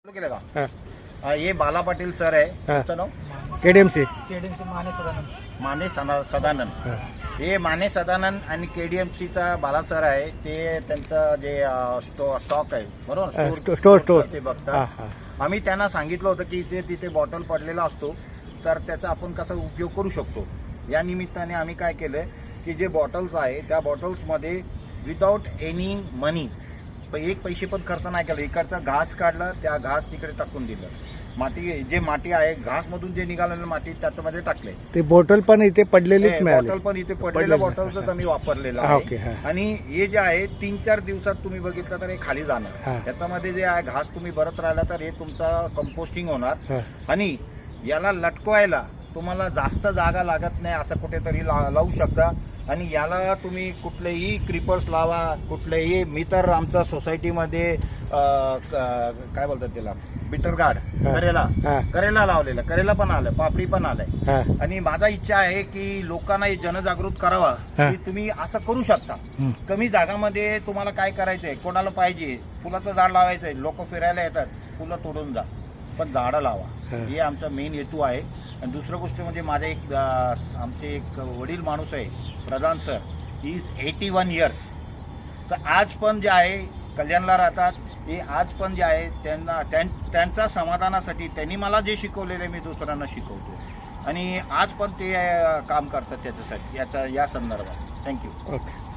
केलं का? हाँ ये बाला पाटील सर आहे. हाँ. तुमचं नाव? केडीएमसी माने सदानंद. हाँ. हे माने सदानंद आणि केडीएमसीचा बाला सर आहे. ते त्यांचं जे स्टॉक आहे बरोबर स्टोर ते बघतात. हाँ हाँ आम्ही त्यांना सांगितलं होतं की इथे तिथे बॉटल पडलेला असतो तर त्याचा आपण कसा उपयोग करू शकतो. या निमित्ताने आम्ही काय केलं की जे बॉटल्स आहे त्या बॉटल्समध्ये विदाऊट एनी मनी एक पैसे पण खर्च नाही केला. इकडचा घास काढला, त्या घास तिकडे टाकून दिलं. माती आहे घासमधून जे निघालेलं माती त्याच्यामध्ये टाकले. ते बॉटल पण इथे पडलेलीच मिळाली. बॉटल पण इथे पडलेल्या बॉटल्सच आम्ही वापरलेलं ओके. आहे. आणि हे जे आहे 3-4 दिवसात तुम्ही बघितलं तर हे खाली जाणार. याच्यामध्ये जे आहे घास तुम्ही भरत राहिला तर हे तुमचा कंपोस्टिंग होणार. आणि याला लटकवायला तुम्हाला जास्त जागा लागत नाही. असं कुठेतरी लावू शकता. आणि याला तुम्ही कुठलेही क्रिपर्स लावा, कुठलेही मी तर आमच्या सोसायटीमध्ये काय बोलतात त्याला बिटर गार्ड करेला लावलेलं. करेला पण आलं, पापडी पण आलंय. आणि माझा इच्छा आहे की लोकांना जनजागृत करावा की तुम्ही असं करू शकता. कमी जागामध्ये तुम्हाला काय करायचंय, कोणाला पाहिजे फुलाचं झाड लावायचंय, लोक फिरायला येतात, फुलं तोडून जा पण झाडं लावा. हे आमचा मेन हेतू आहे. आणि दुसरं गोष्ट म्हणजे माझे आमचे एक वडील माणूस आहे प्रधान सर, ही इज 81 इयर्स. तर आज पण जे आहे कल्याणला राहतात. हे आज पण जे आहे त्यांच्या समाधानासाठी त्यांनी मला जे शिकवलेले मी दुसऱ्यांना शिकवतो. आणि आज पण ते काम करतात त्याच्यासाठी या संदर्भात. थँक्यू. ओके.